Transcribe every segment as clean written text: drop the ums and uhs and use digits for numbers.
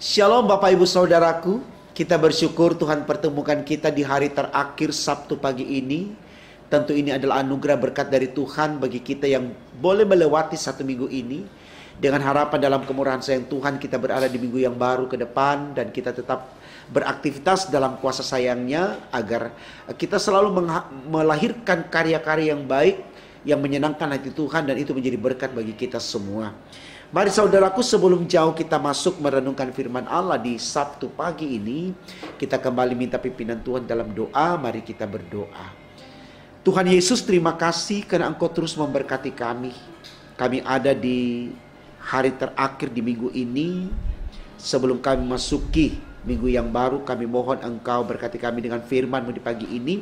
Shalom Bapak Ibu Saudaraku, kita bersyukur Tuhan pertemukan kita di hari terakhir Sabtu pagi ini. Tentu ini adalah anugerah berkat dari Tuhan bagi kita yang boleh melewati satu minggu ini. Dengan harapan dalam kemurahan sayang Tuhan kita berada di minggu yang baru ke depan. Dan kita tetap beraktivitas dalam kuasa sayangnya agar kita selalu melahirkan karya-karya yang baik yang menyenangkan hati Tuhan, dan itu menjadi berkat bagi kita semua. Mari saudaraku, sebelum jauh kita masuk merenungkan firman Allah di Sabtu pagi ini, kita kembali minta pimpinan Tuhan dalam doa. Mari kita berdoa. Tuhan Yesus, terima kasih karena Engkau terus memberkati kami. Kami ada di hari terakhir di minggu ini. Sebelum kami masuki minggu yang baru, kami mohon Engkau berkati kami dengan firman-Mu di pagi ini,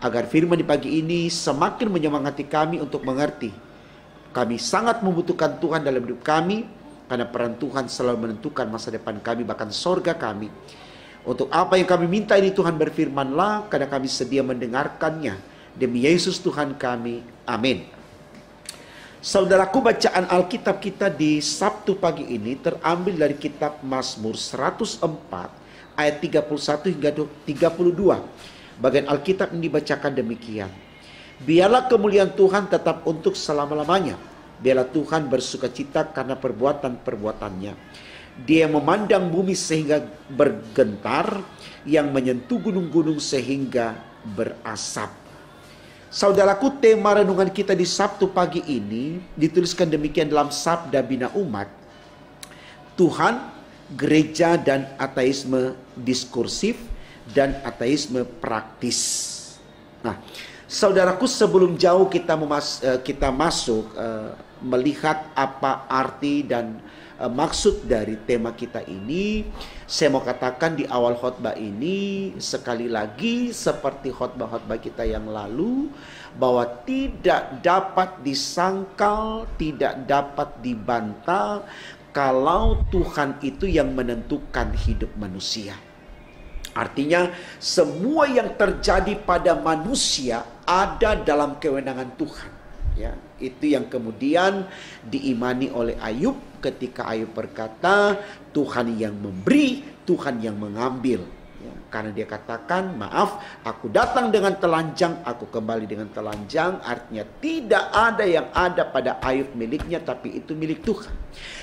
agar firman di pagi ini semakin menyemangati kami untuk mengerti. Kami sangat membutuhkan Tuhan dalam hidup kami, karena peran Tuhan selalu menentukan masa depan kami, bahkan sorga kami. Untuk apa yang kami minta ini Tuhan berfirmanlah, karena kami sedia mendengarkannya. Demi Yesus Tuhan kami, amin. Saudaraku, bacaan Alkitab kita di Sabtu pagi ini terambil dari kitab Mazmur 104 ayat 31 hingga 32. Bagian Alkitab ini dibacakan demikian. Biarlah kemuliaan Tuhan tetap untuk selama-lamanya. Biarlah Tuhan bersukacita karena perbuatan-perbuatannya. Dia memandang bumi sehingga bergentar, yang menyentuh gunung-gunung sehingga berasap. Saudaraku, tema renungan kita di Sabtu pagi ini dituliskan demikian dalam Sabda Bina Umat. Tuhan, gereja dan ateisme diskursif dan ateisme praktis. Nah, saudaraku, sebelum jauh kita masuk melihat apa arti dan maksud dari tema kita ini, saya mau katakan di awal khotbah ini sekali lagi seperti khotbah-khotbah kita yang lalu, bahwa tidak dapat disangkal, tidak dapat dibantah kalau Tuhan itu yang menentukan hidup manusia. Artinya semua yang terjadi pada manusia ada dalam kewenangan Tuhan. Ya, itu yang kemudian diimani oleh Ayub ketika Ayub berkata, Tuhan yang memberi, Tuhan yang mengambil. Ya, karena dia katakan, maaf, aku datang dengan telanjang, aku kembali dengan telanjang. Artinya tidak ada yang ada pada Ayub miliknya, tapi itu milik Tuhan.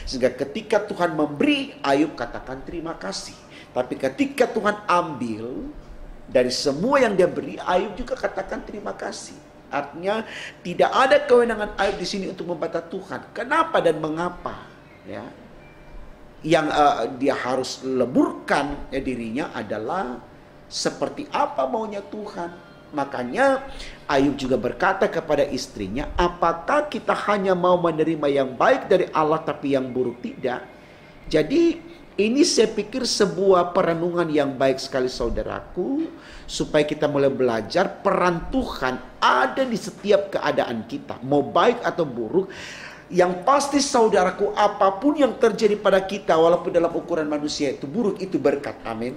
Sehingga ketika Tuhan memberi, Ayub katakan terima kasih. Tapi ketika Tuhan ambil dari semua yang dia beri, Ayub juga katakan terima kasih. Artinya tidak ada kewenangan Ayub di sini untuk membantah Tuhan. Kenapa dan mengapa? Ya, yang dia harus leburkan dirinya adalah seperti apa maunya Tuhan. Makanya Ayub juga berkata kepada istrinya, apakah kita hanya mau menerima yang baik dari Allah tapi yang buruk tidak? Jadi ini saya pikir sebuah perenungan yang baik sekali saudaraku, supaya kita mulai belajar peran Tuhan ada di setiap keadaan kita, mau baik atau buruk. Yang pasti saudaraku, apapun yang terjadi pada kita, walaupun dalam ukuran manusia itu buruk, itu berkat. Amin.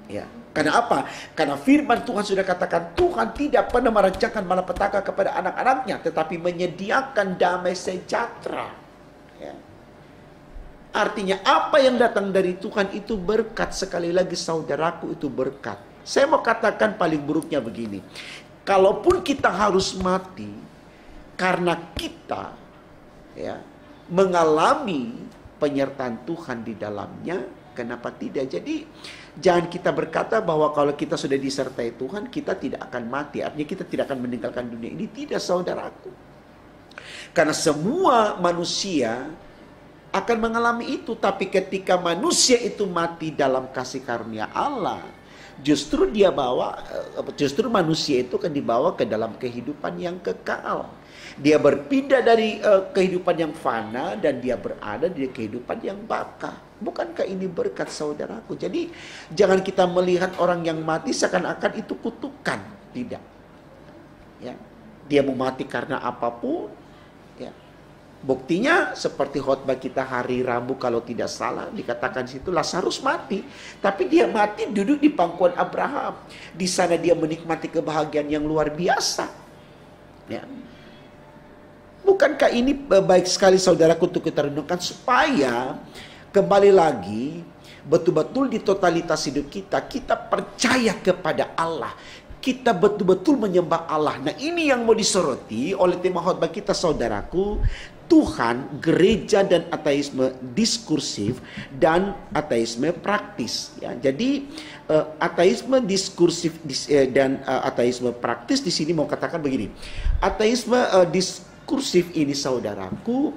Ya. Karena apa? Karena firman Tuhan sudah katakan, Tuhan tidak pernah merancangkan malapetaka kepada anak-anaknya, tetapi menyediakan damai sejahtera. Ya. Artinya apa yang datang dari Tuhan itu berkat. Sekali lagi saudaraku, itu berkat. Saya mau katakan paling buruknya begini. Kalaupun kita harus mati karena kita mengalami penyertaan Tuhan di dalamnya, kenapa tidak? Jadi jangan kita berkata bahwa kalau kita sudah disertai Tuhan, kita tidak akan mati. Artinya kita tidak akan meninggalkan dunia ini. Tidak saudaraku. Karena semua manusia akan mengalami itu. Tapi ketika manusia itu mati dalam kasih karunia Allah, justru manusia itu akan dibawa ke dalam kehidupan yang kekal. Dia berpindah dari kehidupan yang fana dan dia berada di kehidupan yang baka. Bukankah ini berkat saudaraku? Jadi jangan kita melihat orang yang mati seakan-akan itu kutukan. Tidak. Ya. Dia mau mati karena apapun. Ya. Buktinya seperti khotbah kita hari Rabu kalau tidak salah, dikatakan situ Lazarus mati, tapi dia mati duduk di pangkuan Abraham. Di sana dia menikmati kebahagiaan yang luar biasa. Ya. Bukankah ini baik sekali saudaraku untuk kita renungkan, supaya Kembali lagi, betul-betul di totalitas hidup kita, kita percaya kepada Allah. Kita betul-betul menyembah Allah. Nah, ini yang mau disoroti oleh tema khotbah kita, saudaraku. Tuhan, gereja dan ateisme diskursif dan ateisme praktis. Ya, jadi ateisme diskursif dan ateisme praktis di sini mau katakan begini. Ateisme diskursif ini, saudaraku,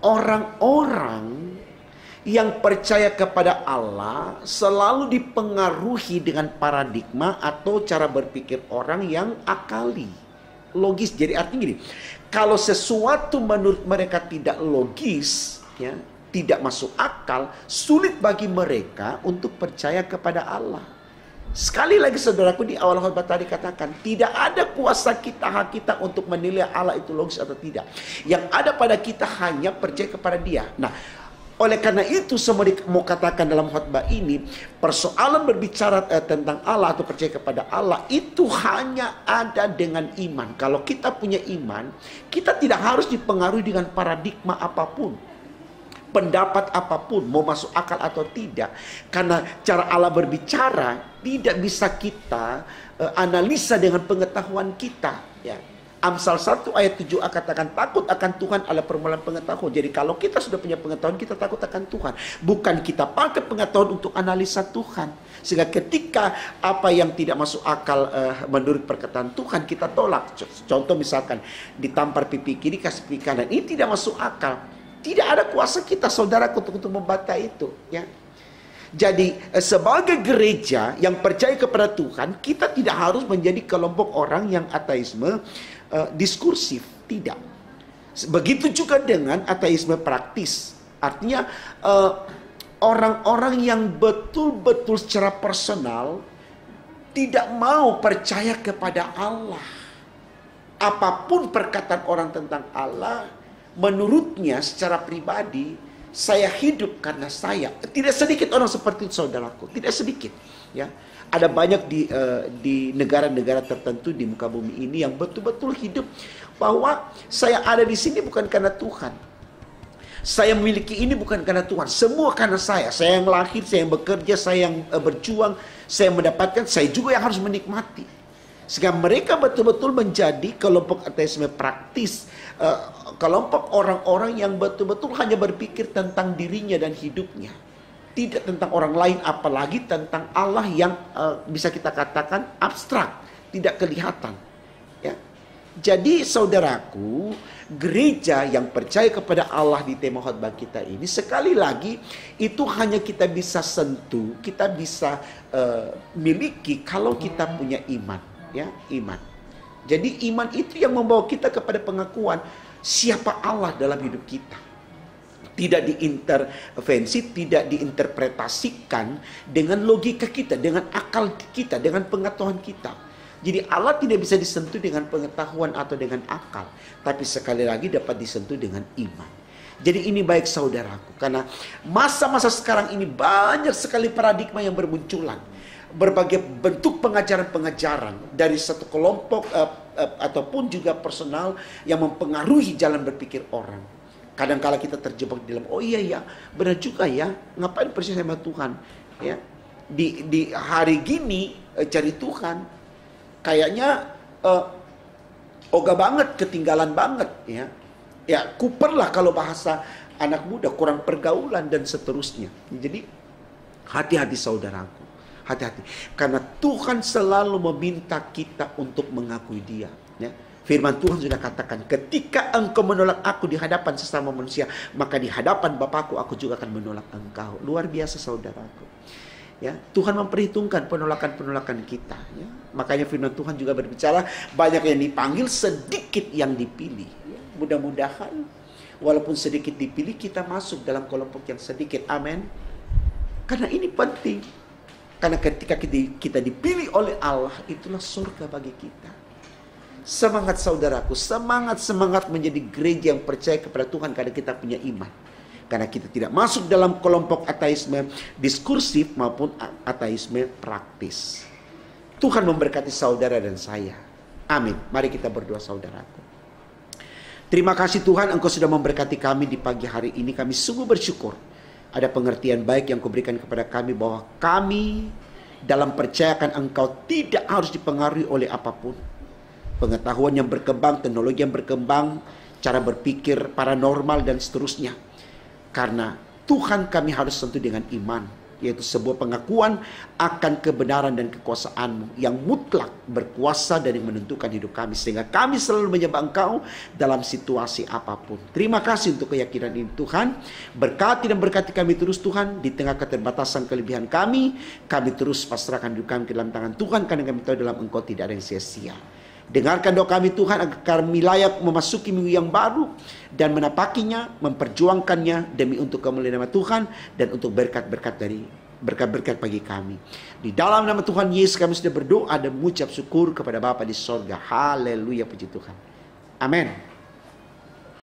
orang-orang yang percaya kepada Allah selalu dipengaruhi dengan paradigma atau cara berpikir orang yang akali, logis. Jadi artinya gini, kalau sesuatu menurut mereka tidak logis, ya, tidak masuk akal, sulit bagi mereka untuk percaya kepada Allah. Sekali lagi saudaraku, di awal khotbah tadi katakan, tidak ada kuasa kita, hak kita untuk menilai Allah itu logis atau tidak. Yang ada pada kita hanya percaya kepada Dia. Nah, oleh karena itu, semua mau katakan dalam khotbah ini, persoalan berbicara tentang Allah atau percaya kepada Allah itu hanya ada dengan iman. Kalau kita punya iman, kita tidak harus dipengaruhi dengan paradigma apapun, pendapat apapun, mau masuk akal atau tidak. Karena cara Allah berbicara tidak bisa kita analisa dengan pengetahuan kita, ya. Amsal 1 ayat 7a katakan, takut akan Tuhan adalah permulaan pengetahuan. Jadi kalau kita sudah punya pengetahuan, kita takut akan Tuhan. Bukan kita pakai pengetahuan untuk analisa Tuhan. Sehingga ketika apa yang tidak masuk akal menurut perkataan Tuhan, kita tolak. Contoh misalkan, ditampar pipi kiri, kasih pipi kanan. Ini tidak masuk akal. Tidak ada kuasa kita, saudara, untuk membantah itu. Ya. Jadi sebagai gereja yang percaya kepada Tuhan, kita tidak harus menjadi kelompok orang yang ateisme diskursif, tidak. Begitu juga dengan ateisme praktis. Artinya orang-orang yang betul-betul secara personal tidak mau percaya kepada Allah. Apapun perkataan orang tentang Allah, menurutnya secara pribadi, saya hidup karena saya. Tidak sedikit orang seperti itu, saudaraku. Tidak sedikit, ya. Ada banyak di negara-negara tertentu di muka bumi ini yang betul-betul hidup bahwa saya ada di sini bukan karena Tuhan. Saya memiliki ini bukan karena Tuhan. Semua karena saya. Saya yang lahir, saya yang bekerja, saya yang berjuang, saya mendapatkan, saya juga yang harus menikmati. Sehingga mereka betul-betul menjadi kelompok ateisme praktis. Kelompok orang-orang yang betul-betul hanya berpikir tentang dirinya dan hidupnya. Tidak tentang orang lain, apalagi tentang Allah yang bisa kita katakan abstrak, tidak kelihatan. Ya. Jadi saudaraku, gereja yang percaya kepada Allah di tema khotbah kita ini, sekali lagi itu hanya kita bisa sentuh, kita bisa miliki kalau kita punya iman. Ya, iman. Jadi iman itu yang membawa kita kepada pengakuan siapa Allah dalam hidup kita. Tidak diintervensi, tidak diinterpretasikan dengan logika kita, dengan akal kita, dengan pengetahuan kita. Jadi Allah tidak bisa disentuh dengan pengetahuan atau dengan akal, tapi sekali lagi dapat disentuh dengan iman. Jadi ini baik saudaraku, karena masa-masa sekarang ini banyak sekali paradigma yang bermunculan. Berbagai bentuk pengajaran-pengajaran dari satu kelompok ataupun juga personal yang mempengaruhi jalan berpikir orang. Kadang-kala kita terjebak di dalam, oh iya ya, benar juga ya, ngapain percaya sama Tuhan? Ya, di hari gini cari Tuhan, kayaknya ogah banget, ketinggalan banget, ya. Ya, kuper lah kalau bahasa anak muda, kurang pergaulan dan seterusnya. Jadi hati-hati saudaraku. Hati-hati, karena Tuhan selalu meminta kita untuk mengakui Dia. Ya. Firman Tuhan sudah katakan, ketika engkau menolak aku di hadapan sesama manusia, maka di hadapan Bapakku aku juga akan menolak engkau. Luar biasa saudaraku. Ya, Tuhan memperhitungkan penolakan-penolakan kita. Ya. Makanya firman Tuhan juga berbicara, banyak yang dipanggil, sedikit yang dipilih. Ya. Mudah-mudahan walaupun sedikit dipilih, kita masuk dalam kelompok yang sedikit. Amin. Karena ini penting. Karena ketika kita dipilih oleh Allah, itulah surga bagi kita. Semangat saudaraku, semangat menjadi gereja yang percaya kepada Tuhan karena kita punya iman. Karena kita tidak masuk dalam kelompok ateisme diskursif maupun ateisme praktis. Tuhan memberkati saudara dan saya. Amin. Mari kita berdoa saudaraku. Terima kasih Tuhan, Engkau sudah memberkati kami di pagi hari ini. Kami sungguh bersyukur Ada pengertian baik yang Kau berikan kepada kami bahwa kami dalam percayakan Engkau tidak harus dipengaruhi oleh apapun. Pengetahuan yang berkembang, teknologi yang berkembang, cara berpikir paranormal dan seterusnya. Karena Tuhan kami harus tentu dengan iman, yaitu sebuah pengakuan akan kebenaran dan kekuasaan-Mu yang mutlak, berkuasa dan yang menentukan hidup kami, sehingga kami selalu menyembah Engkau dalam situasi apapun. Terima kasih untuk keyakinan ini Tuhan. Berkati dan berkati kami terus Tuhan, di tengah keterbatasan kelebihan kami terus pasrahkan hidup kami ke dalam tangan Tuhan, karena kami tahu dalam Engkau tidak ada yang sia-sia. Dengarkan doa kami Tuhan, agar kami layak memasuki minggu yang baru dan menapakinya, memperjuangkannya demi untuk kemuliaan nama Tuhan dan untuk berkat-berkat bagi kami. Di dalam nama Tuhan Yesus kami sudah berdoa dan mengucap syukur kepada Bapa di sorga. Haleluya, puji Tuhan. Amin.